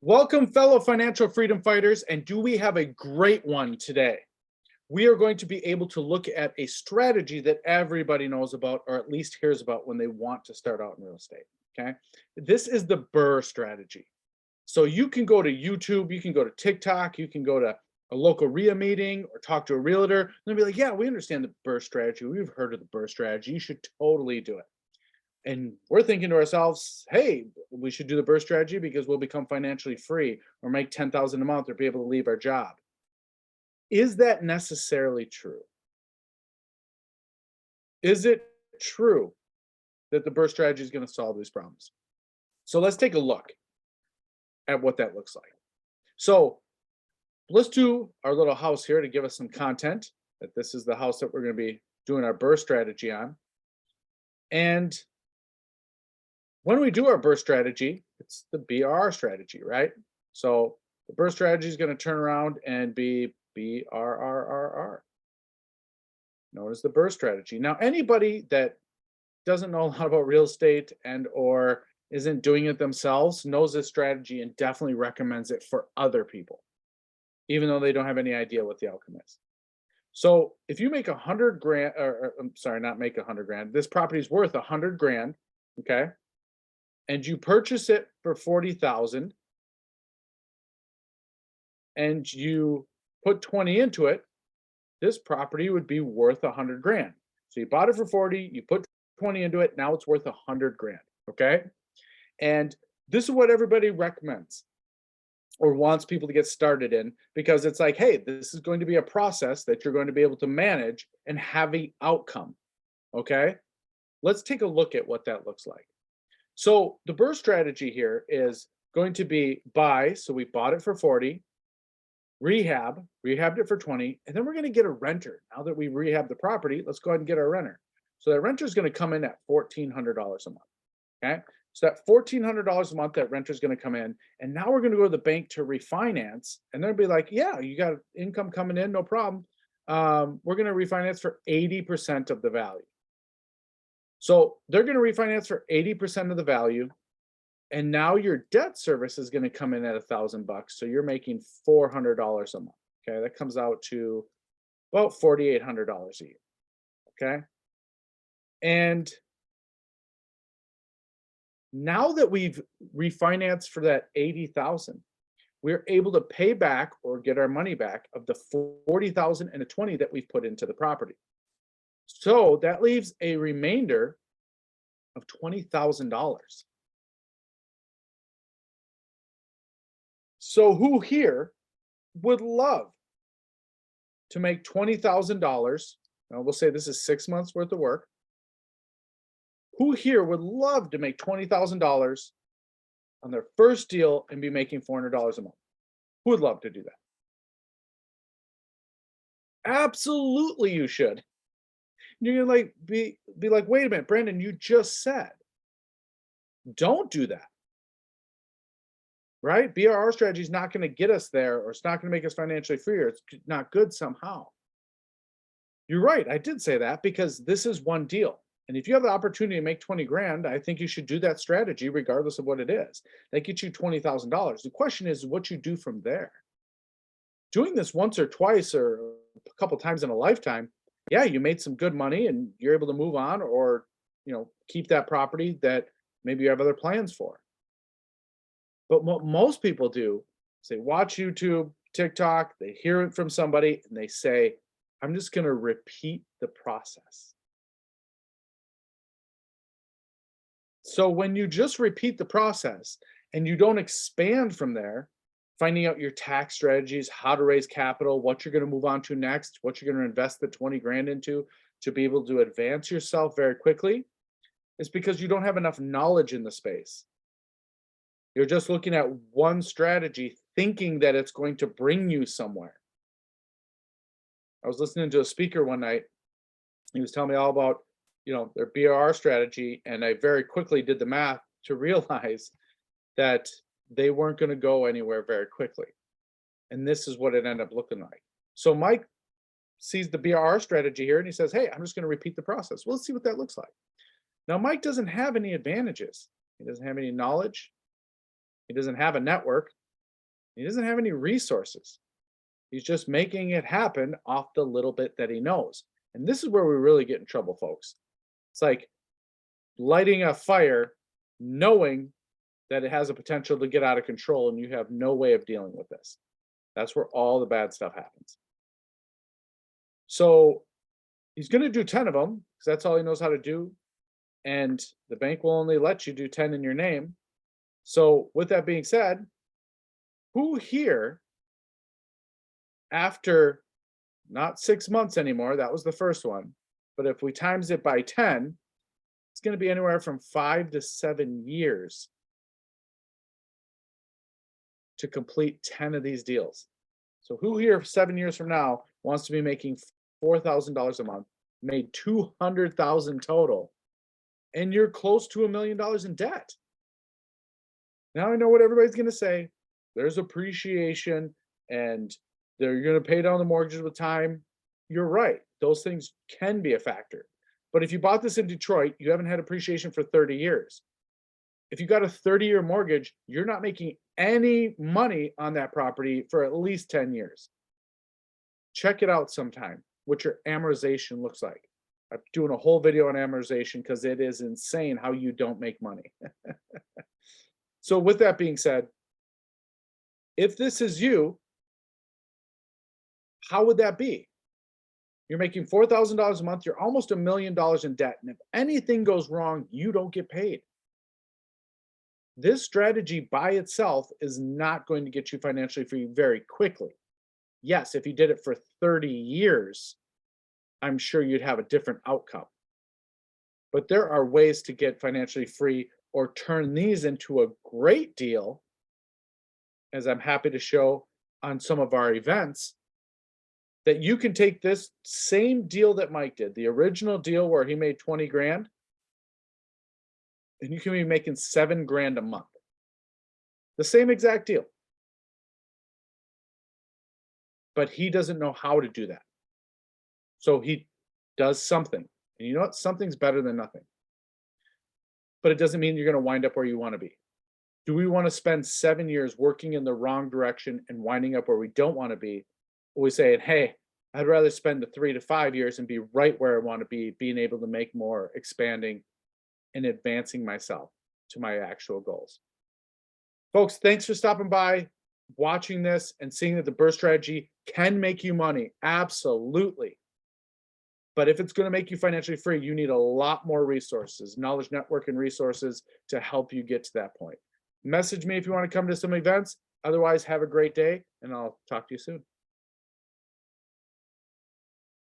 Welcome, fellow financial freedom fighters, and do we have a great one today? We are going to be able to look at a strategy that everybody knows about, or at least hears about when they want to start out in real estate. Okay. This is the BRRRR strategy. So you can go to YouTube, you can go to TikTok, you can go to a local REIA meeting or talk to a realtor, and they'll be like, yeah, we understand the BRRRR strategy. We've heard of the BRRRR strategy. You should totally do it. And we're thinking to ourselves, hey, we should do the BRRRR strategy because we'll become financially free or make 10,000 a month or be able to leave our job. Is that necessarily true? Is it true that the BRRRR strategy is going to solve these problems? So let's take a look at what that looks like. So let's do our little house here to give us some content that this is the house that we're going to be doing our BRRRR strategy on. And when we do our BRRRR strategy, it's the BRRRR strategy, right? So the BRRRR strategy is going to turn around and be BRRRR, known as the BRRRR strategy. Now, anybody that doesn't know a lot about real estate and or isn't doing it themselves knows this strategy and definitely recommends it for other people, even though they don't have any idea what the outcome is. So if you make 100 grand, or I'm sorry, not make 100 grand, this property is worth 100 grand, okay? And you purchase it for 40,000 and you put 20 into it, this property would be worth 100 grand. So you bought it for 40, you put 20 into it, now it's worth 100 grand, okay? And this is what everybody recommends or wants people to get started in, because it's like, hey, this is going to be a process that you're going to be able to manage and have an outcome, okay? Let's take a look at what that looks like. So the BRRRR strategy here is going to be buy, so we bought it for 40, rehabbed it for 20, and then we're going to get a renter. Now that we rehab the property, let's go ahead and get our renter. So that renter is going to come in at $1,400 a month, okay? So that $1,400 a month, that renter is going to come in, and now we're going to go to the bank to refinance, and they'll be like, yeah, you got income coming in, no problem. We're going to refinance for 80% of the value. So they're going to refinance for 80% of the value. And now your debt service is going to come in at $1,000. So you're making $400 a month. Okay. That comes out to about $4,800 a year. Okay. And now that we've refinanced for that 80,000, we're able to pay back or get our money back of the 40,000 and the 20 that we've put into the property. So that leaves a remainder of $20,000. So who here would love to make $20,000? Now we'll say this is 6 months worth of work. Who here would love to make $20,000 on their first deal and be making $400 a month? Who would love to do that? Absolutely, you should. You're gonna like be like, wait a minute, Brandon, you just said don't do that, right? BRRRR strategy is not going to get us there, or it's not going to make us financially free, or it's not good somehow. You're right, I did say that because this is one deal. And if you have the opportunity to make 20 grand, I think you should do that strategy regardless of what it is. That gets you $20,000. The question is what you do from there. Doing this once or twice or a couple times in a lifetime, yeah, you made some good money and you're able to move on, or keep that property that maybe you have other plans for. But what most people do is they watch YouTube, TikTok, they hear it from somebody and they say, I'm just going to repeat the process. So when you just repeat the process and you don't expand from there, finding out your tax strategies, how to raise capital, what you're going to move on to next, what you're going to invest the 20 grand into to be able to advance yourself very quickly, is because you don't have enough knowledge in the space. You're just looking at one strategy, thinking that it's going to bring you somewhere. I was listening to a speaker one night. He was telling me all about, their BRRRR strategy, and I very quickly did the math to realize that they weren't going to go anywhere very quickly. And this is what it ended up looking like. So Mike sees the BRRRR strategy here and he says, hey, I'm just going to repeat the process. Well, let's see what that looks like. Now, Mike doesn't have any advantages. He doesn't have any knowledge. He doesn't have a network. He doesn't have any resources. He's just making it happen off the little bit that he knows. And this is where we really get in trouble, folks. It's like lighting a fire knowing that it has a potential to get out of control and you have no way of dealing with this. That's where all the bad stuff happens. So he's going to do 10 of them because that's all he knows how to do. And the bank will only let you do 10 in your name. So with that being said, who here, after not 6 months anymore, that was the first one, but if we times it by 10, it's going to be anywhere from 5 to 7 years to complete 10 of these deals. So who here 7 years from now wants to be making $4,000 a month, made 200,000 total, and you're close to $1 million in debt? Now I know what everybody's going to say. There's appreciation and they're going to pay down the mortgages with time. You're right. Those things can be a factor. But if you bought this in Detroit, you haven't had appreciation for 30 years. If you got a 30-year mortgage, you're not making any money on that property for at least 10 years. Check it out sometime, what your amortization looks like. I'm doing a whole video on amortization because it is insane how you don't make money. So with that being said, if this is you, how would that be? You're making $4,000 a month, you're almost $1 million in debt, and if anything goes wrong, you don't get paid. This strategy by itself is not going to get you financially free very quickly. Yes, if you did it for 30 years, I'm sure you'd have a different outcome. But there are ways to get financially free or turn these into a great deal, as I'm happy to show on some of our events, that you can take this same deal that Mike did, the original deal where he made 20 grand, and you can be making 7 grand a month. The same exact deal. But he doesn't know how to do that. So he does something. And you know what? Something's better than nothing. But it doesn't mean you're going to wind up where you want to be. Do we want to spend 7 years working in the wrong direction and winding up where we don't want to be? Or we say, hey, I'd rather spend the 3 to 5 years and be right where I want to be, being able to make more, expanding, and advancing myself to my actual goals. Folks, thanks for stopping by, watching this, and seeing that the BRRRR strategy can make you money. Absolutely. But if it's going to make you financially free, you need a lot more resources, knowledge network and resources to help you get to that point. Message me if you want to come to some events. Otherwise, have a great day, and I'll talk to you soon.